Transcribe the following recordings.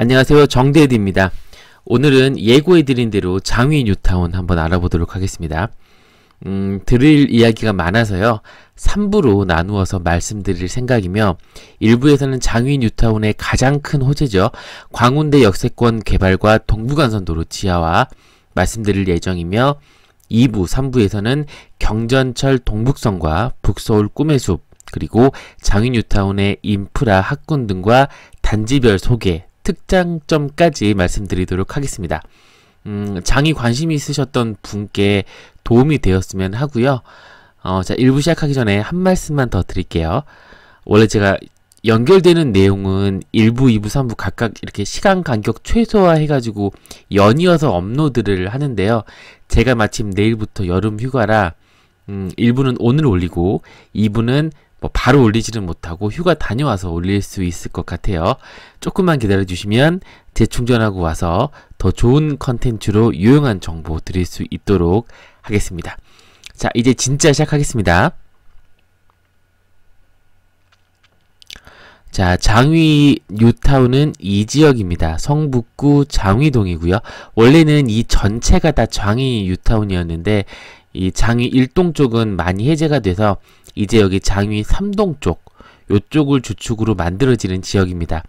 안녕하세요. 정대드입니다. 오늘은 예고해드린 대로 장위 뉴타운 한번 알아보도록 하겠습니다. 드릴 이야기가 많아서요. 3부로 나누어서 말씀드릴 생각이며 1부에서는 장위 뉴타운의 가장 큰 호재죠. 광운대 역세권 개발과 동부간선도로 지하화 말씀드릴 예정이며 2부, 3부에서는 경전철 동북선과 북서울 꿈의 숲 그리고 장위 뉴타운의 인프라, 학군 등과 단지별 소개 특장점까지 말씀드리도록 하겠습니다. 장이 관심이 있으셨던 분께 도움이 되었으면 하고요. 자, 1부 시작하기 전에 한 말씀만 더 드릴게요. 원래 제가 연결되는 내용은 1부, 2부, 3부 각각 이렇게 시간 간격 최소화 해가지고 연이어서 업로드를 하는데요. 제가 마침 내일부터 여름 휴가라 1부는 오늘 올리고 2부는 바로 올리지는 못하고 휴가 다녀와서 올릴 수 있을 것 같아요. 조금만 기다려주시면 재충전하고 와서 더 좋은 컨텐츠로 유용한 정보 드릴 수 있도록 하겠습니다. 자, 이제 진짜 시작하겠습니다. 자, 장위 뉴타운은 이 지역입니다. 성북구 장위동이고요. 원래는 이 전체가 다 장위 뉴타운이었는데 이 장위 1동 쪽은 많이 해제가 돼서 이제 여기 장위 3동 쪽 요쪽을 주축으로 만들어지는 지역입니다.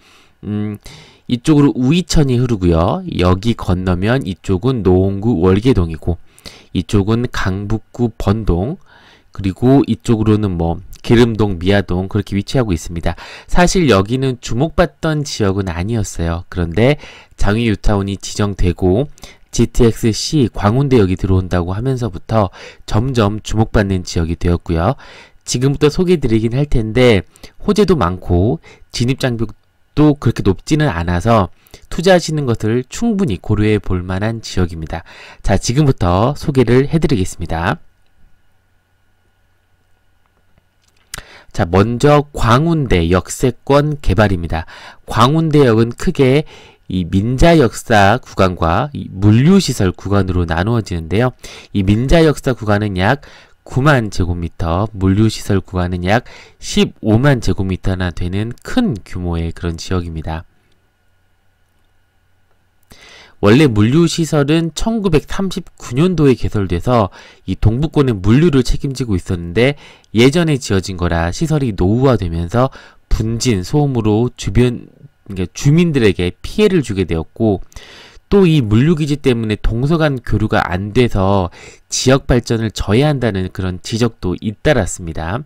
이쪽으로 우이천이 흐르고요. 여기 건너면 이쪽은 노원구 월계동이고 이쪽은 강북구 번동 그리고 이쪽으로는 기름동, 미아동 그렇게 위치하고 있습니다. 사실 여기는 주목받던 지역은 아니었어요. 그런데 장위 뉴타운이 지정되고 GTX-C 광운대역이 들어온다고 하면서부터 점점 주목받는 지역이 되었고요. 지금부터 소개해드리긴 할 텐데 호재도 많고 진입장벽도 그렇게 높지는 않아서 투자하시는 것을 충분히 고려해 볼 만한 지역입니다. 자, 지금부터 소개를 해드리겠습니다. 자, 먼저 광운대 역세권 개발입니다. 광운대역은 크게 이 민자역사 구간과 이 물류시설 구간으로 나누어지는데요. 이 민자역사 구간은 약 9만 제곱미터, 물류시설 구간은 약 15만 제곱미터나 되는 큰 규모의 그런 지역입니다. 원래 물류시설은 1939년도에 개설돼서 이 동부권의 물류를 책임지고 있었는데 예전에 지어진 거라 시설이 노후화되면서 분진, 소음으로 주민들에게 피해를 주게 되었고 또 이 물류기지 때문에 동서간 교류가 안 돼서 지역 발전을 저해한다는 그런 지적도 잇따랐습니다.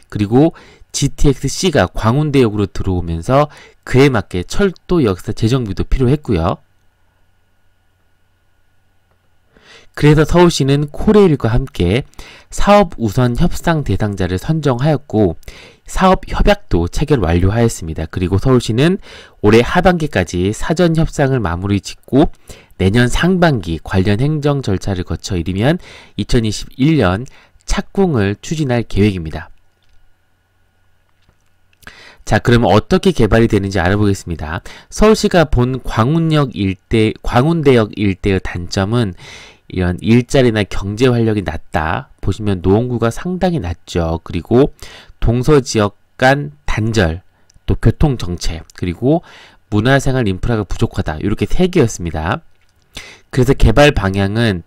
그리고 GTX-C가 광운대역으로 들어오면서 그에 맞게 철도 역사 재정비도 필요했고요. 그래서 서울시는 코레일과 함께 사업 우선 협상 대상자를 선정하였고 사업 협약도 체결 완료하였습니다. 그리고 서울시는 올해 하반기까지 사전 협상을 마무리 짓고 내년 상반기 관련 행정 절차를 거쳐 이르면 2021년 착공을 추진할 계획입니다. 자, 그러면 어떻게 개발이 되는지 알아보겠습니다. 서울시가 본 광운대역 일대의 단점은 이런 일자리나 경제 활력이 낮다. 보시면 노원구가 상당히 낮죠. 그리고 동서지역 간 단절, 또 교통정체, 그리고 문화생활 인프라가 부족하다. 이렇게 3개였습니다. 그래서 개발 방향은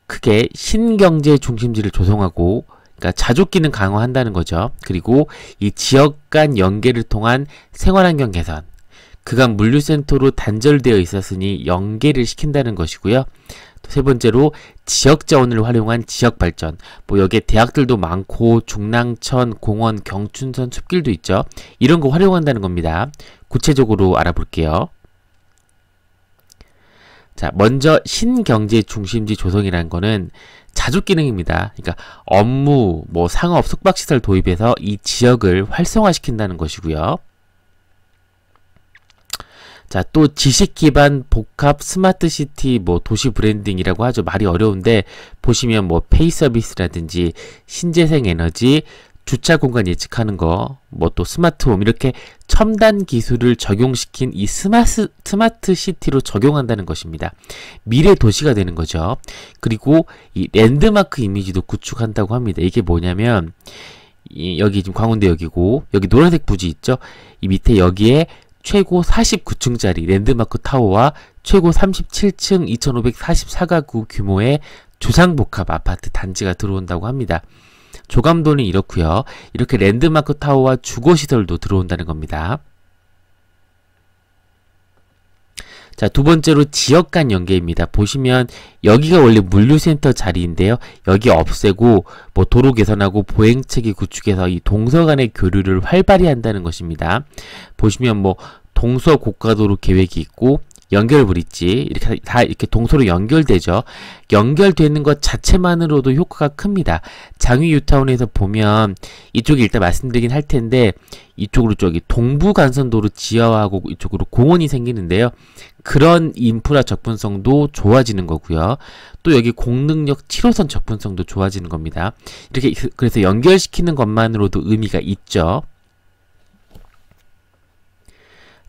크게 신경제 중심지를 조성하고 그러니까 자족 기능 강화한다는 거죠. 그리고 이 지역 간 연계를 통한 생활환경 개선, 그간 물류센터로 단절되어 있었으니 연계를 시킨다는 것이고요. 또 세 번째로 지역자원을 활용한 지역발전, 여기에 대학들도 많고 중랑천, 공원, 경춘선, 숲길도 있죠. 이런 거 활용한다는 겁니다. 구체적으로 알아볼게요. 자, 먼저 신경제 중심지 조성이라는 거는 자족 기능입니다. 그러니까 업무, 상업, 숙박시설 도입해서 이 지역을 활성화시킨다는 것이고요. 자, 또 지식 기반 복합 스마트시티 도시 브랜딩이라고 하죠. 말이 어려운데 보시면 페이 서비스라든지 신재생 에너지, 주차 공간 예측하는 거, 또 스마트홈 이렇게 첨단 기술을 적용시킨 이 스마트 시티로 적용한다는 것입니다. 미래 도시가 되는 거죠. 그리고 이 랜드마크 이미지도 구축한다고 합니다. 이게 뭐냐면 여기 지금 광운대역이고 여기 노란색 부지 있죠. 이 밑에 여기에 최고 49층짜리 랜드마크 타워와 최고 37층 2544가구 규모의 주상복합 아파트 단지가 들어온다고 합니다. 조감도는 이렇고요. 이렇게 랜드마크 타워와 주거시설도 들어온다는 겁니다. 자, 두 번째로 지역 간 연계입니다. 보시면 여기가 원래 물류센터 자리인데요. 여기 없애고 뭐 도로 개선하고 보행체계 구축해서 이 동서 간의 교류를 활발히 한다는 것입니다. 보시면 뭐 동서 고가도로 계획이 있고 연결 브릿지 이렇게 다 이렇게 동서로 연결되죠. 연결되는 것 자체만으로도 효과가 큽니다. 장위 뉴타운에서 보면 이쪽이 일단 말씀드리긴 할 텐데 이쪽으로 저기 동부간선도로 지하화하고 이쪽으로 공원이 생기는데요. 그런 인프라 접근성도 좋아지는 거고요. 또 여기 공능력 7호선 접근성도 좋아지는 겁니다. 이렇게 그래서 연결시키는 것만으로도 의미가 있죠.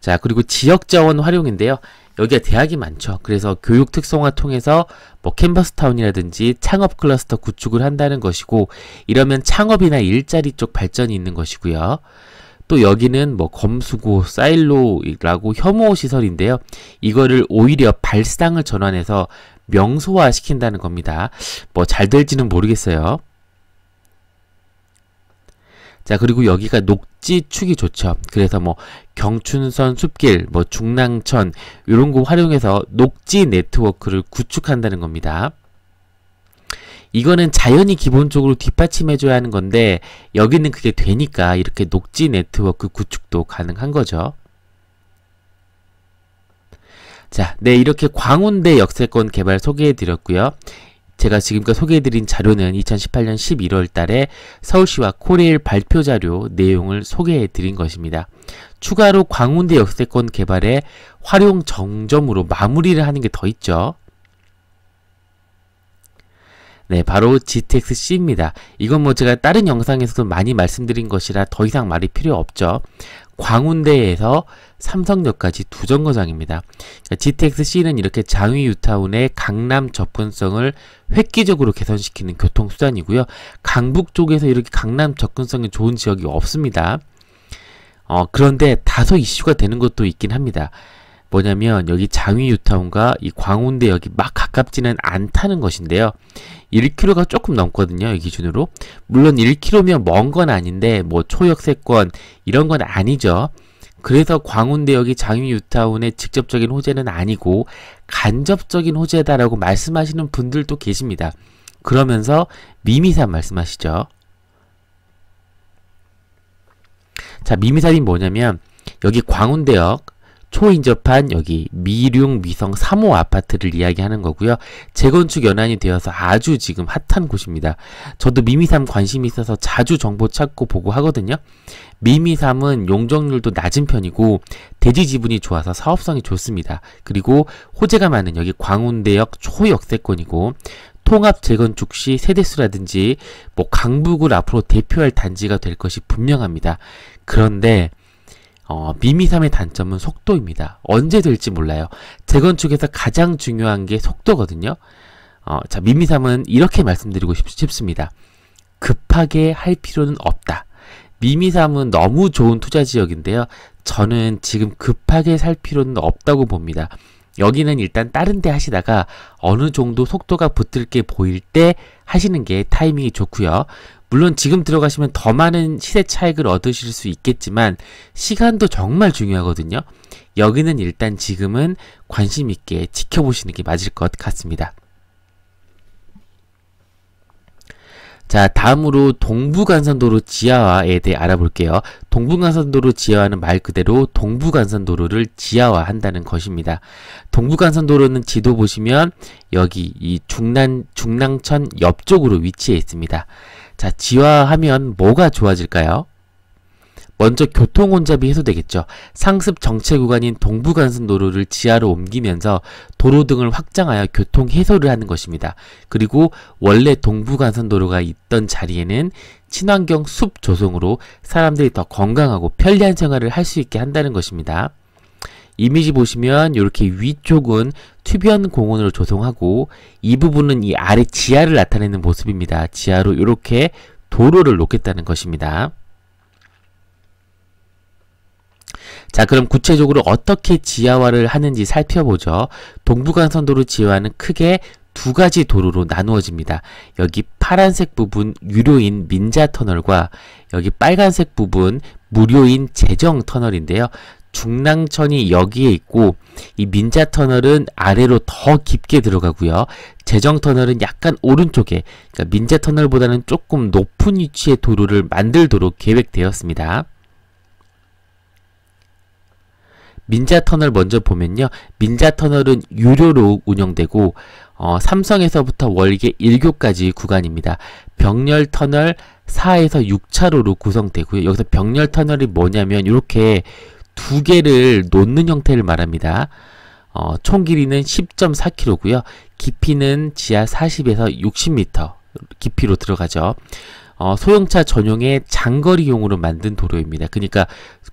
자, 그리고 지역자원 활용인데요. 여기가 대학이 많죠. 그래서 교육 특성화 통해서 뭐 캠퍼스타운이라든지 창업 클러스터 구축을 한다는 것이고, 이러면 창업이나 일자리 쪽 발전이 있는 것이고요. 또 여기는 뭐 검수고, 사일로라고 혐오 시설인데요. 이거를 오히려 발상을 전환해서 명소화 시킨다는 겁니다. 뭐 잘 될지는 모르겠어요. 자, 그리고 여기가 녹지 축이 좋죠. 그래서 뭐 경춘선 숲길, 뭐 중랑천 이런 거 활용해서 녹지 네트워크를 구축한다는 겁니다. 이거는 자연이 기본적으로 뒷받침해줘야 하는 건데 여기는 그게 되니까 이렇게 녹지 네트워크 구축도 가능한 거죠. 자, 네, 이렇게 광운대 역세권 개발 소개해드렸고요. 제가 지금까지 소개해드린 자료는 2018년 11월 달에 서울시와 코레일 발표 자료 내용을 소개해드린 것입니다. 추가로 광운대 역세권 개발의 활용 정점으로 마무리를 하는 게 더 있죠. 네, 바로 GTX-C입니다. 이건 뭐 제가 다른 영상에서도 많이 말씀드린 것이라 더 이상 말이 필요 없죠. 광운대에서 삼성역까지 두 정거장입니다. GTX-C는 이렇게 장위 뉴타운의 강남 접근성을 획기적으로 개선시키는 교통수단이고요. 강북 쪽에서 이렇게 강남 접근성이 좋은 지역이 없습니다. 그런데 다소 이슈가 되는 것도 있긴 합니다. 뭐냐면 여기 장위 뉴타운과 이 광운대역이 막 가깝지는 않다는 것인데요. 1km가 조금 넘거든요. 이 기준으로. 물론 1km면 먼 건 아닌데 뭐 초역세권 이런 건 아니죠. 그래서 광운대역이 장위 뉴타운의 직접적인 호재는 아니고 간접적인 호재다라고 말씀하시는 분들도 계십니다. 그러면서 미미삼 말씀하시죠. 자, 미미삼이 뭐냐면 여기 광운대역 초인접한 여기 미룡 미성 3호 아파트를 이야기하는 거고요. 재건축 연한이 되어서 아주 지금 핫한 곳입니다. 저도 미미삼 관심이 있어서 자주 정보 찾고 보고 하거든요. 미미삼은 용적률도 낮은 편이고 대지 지분이 좋아서 사업성이 좋습니다. 그리고 호재가 많은 여기 광운대역 초역세권이고 통합 재건축 시 세대수라든지 뭐 강북을 앞으로 대표할 단지가 될 것이 분명합니다. 그런데 미미삼의 단점은 속도입니다. 언제 될지 몰라요. 재건축에서 가장 중요한 게 속도거든요. 자, 미미삼은 이렇게 말씀드리고 싶습니다. 급하게 할 필요는 없다. 미미삼은 너무 좋은 투자 지역인데요. 저는 지금 급하게 살 필요는 없다고 봅니다. 여기는 일단 다른 데 하시다가 어느 정도 속도가 붙을 게 보일 때 하시는 게 타이밍이 좋고요. 물론 지금 들어가시면 더 많은 시세 차익을 얻으실 수 있겠지만 시간도 정말 중요하거든요. 여기는 일단 지금은 관심 있게 지켜보시는 게 맞을 것 같습니다. 자, 다음으로 동부간선도로 지하화에 대해 알아볼게요. 동부간선도로 지하화는 말 그대로 동부간선도로를 지하화한다는 것입니다. 동부간선도로는 지도 보시면 여기 이 중랑천 옆쪽으로 위치해 있습니다. 자, 지하화하면 뭐가 좋아질까요? 먼저 교통 혼잡이 해소되겠죠. 상습 정체 구간인 동부간선도로를 지하로 옮기면서 도로 등을 확장하여 교통 해소를 하는 것입니다. 그리고 원래 동부간선도로가 있던 자리에는 친환경 숲 조성으로 사람들이 더 건강하고 편리한 생활을 할 수 있게 한다는 것입니다. 이미지 보시면 이렇게 위쪽은 투변 공원으로 조성하고 이 부분은 이 아래 지하를 나타내는 모습입니다. 지하로 이렇게 도로를 놓겠다는 것입니다. 자, 그럼 구체적으로 어떻게 지하화를 하는지 살펴보죠. 동부간선도로 지하화는 크게 두 가지 도로로 나누어집니다. 여기 파란색 부분 유료인 민자터널과 여기 빨간색 부분 무료인 재정터널인데요. 중랑천이 여기에 있고 이 민자터널은 아래로 더 깊게 들어가고요. 재정터널은 약간 오른쪽에, 그러니까 민자터널보다는 조금 높은 위치의 도로를 만들도록 계획되었습니다. 민자터널 먼저 보면요. 민자터널은 유료로 운영되고 삼성에서부터 월계 1교까지 구간입니다. 병렬터널 4에서 6차로로 구성되고요. 여기서 병렬터널이 뭐냐면 이렇게 두 개를 놓는 형태를 말합니다. 총 길이는 10.4km고요. 깊이는 지하 40에서 60m 깊이로 들어가죠. 소형차 전용의 장거리용으로 만든 도로입니다. 그러니까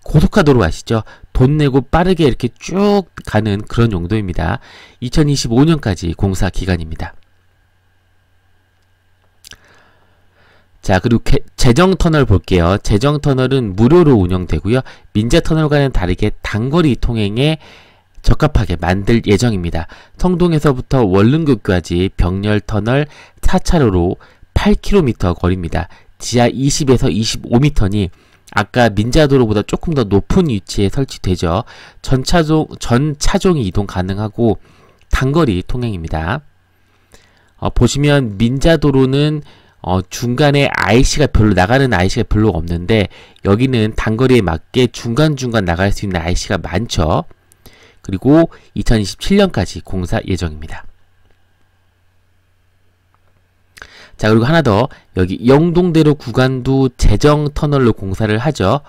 고속화도로 아시죠? 돈 내고 빠르게 이렇게 쭉 가는 그런 용도입니다. 2025년까지 공사 기간입니다. 자, 그리고 재정터널 볼게요. 재정터널은 무료로 운영되고요. 민자터널과는 다르게 단거리 통행에 적합하게 만들 예정입니다. 성동에서부터 원릉교까지 병렬터널 4차로로 8km 거리입니다. 지하 20에서 25m니 아까 민자도로보다 조금 더 높은 위치에 설치되죠. 전 차종이 이동 가능하고 단거리 통행입니다. 보시면 민자도로는 중간에 IC가 나가는 IC가 별로 없는데 여기는 단거리에 맞게 중간중간 나갈 수 있는 IC가 많죠. 그리고 2027년까지 공사 예정입니다. 자, 그리고 하나 더, 여기 영동대로 구간도 재정터널로 공사를 하죠.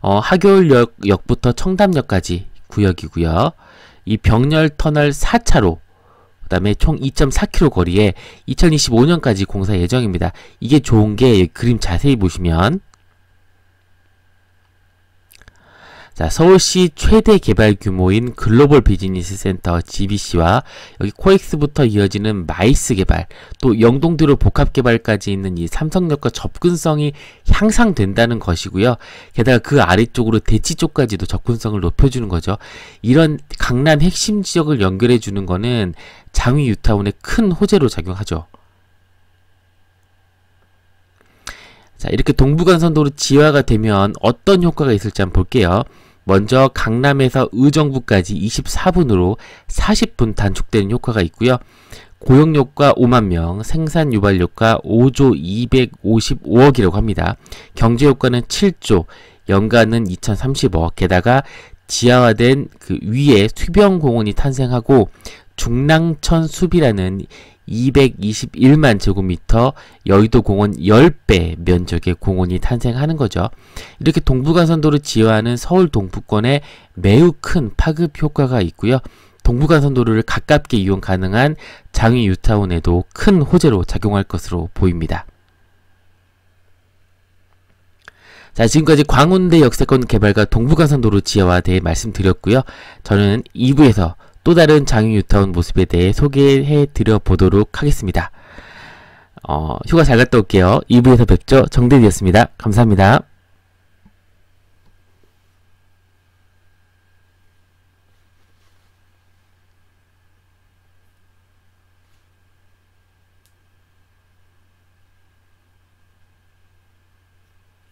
하교울역부터 청담역까지 구역이고요. 이 병렬터널 4차로, 그 다음에 총 2.4km 거리에 2025년까지 공사 예정입니다. 이게 좋은 게 그림 자세히 보시면, 자, 서울시 최대 개발 규모인 글로벌 비즈니스 센터 GBC와 여기 코엑스부터 이어지는 마이스 개발, 또 영동대로 복합 개발까지 있는 이 삼성역과 접근성이 향상된다는 것이고요. 게다가 그 아래쪽으로 대치 쪽까지도 접근성을 높여주는 거죠. 이런 강남 핵심 지역을 연결해 주는 거는 장위 뉴타운의 큰 호재로 작용하죠. 자, 이렇게 동부간선도로 지하가 되면 어떤 효과가 있을지 한번 볼게요. 먼저 강남에서 의정부까지 24분으로 40분 단축되는 효과가 있고요. 고용료가 5만 명, 생산 유발료가 5조 255억이라고 합니다. 경제효과는 7조, 연간은 2030억, 게다가 지하화된 그 위에 수변공원이 탄생하고 중랑천 숲이라는 221만 제곱미터 여의도 공원 10배 면적의 공원이 탄생하는 거죠. 이렇게 동부간선도로 지하화는 서울 동부권에 매우 큰 파급 효과가 있고요. 동부간선도로를 가깝게 이용 가능한 장위 뉴타운에도 큰 호재로 작용할 것으로 보입니다. 자, 지금까지 광운대 역세권 개발과 동부간선도로 지하화에 대해 말씀드렸고요. 저는 2부에서 또 다른 장위 뉴타운 모습에 대해 소개해 드려 보도록 하겠습니다. 휴가 잘 갔다 올게요. 2부에서 뵙죠. 정대리였습니다. 감사합니다.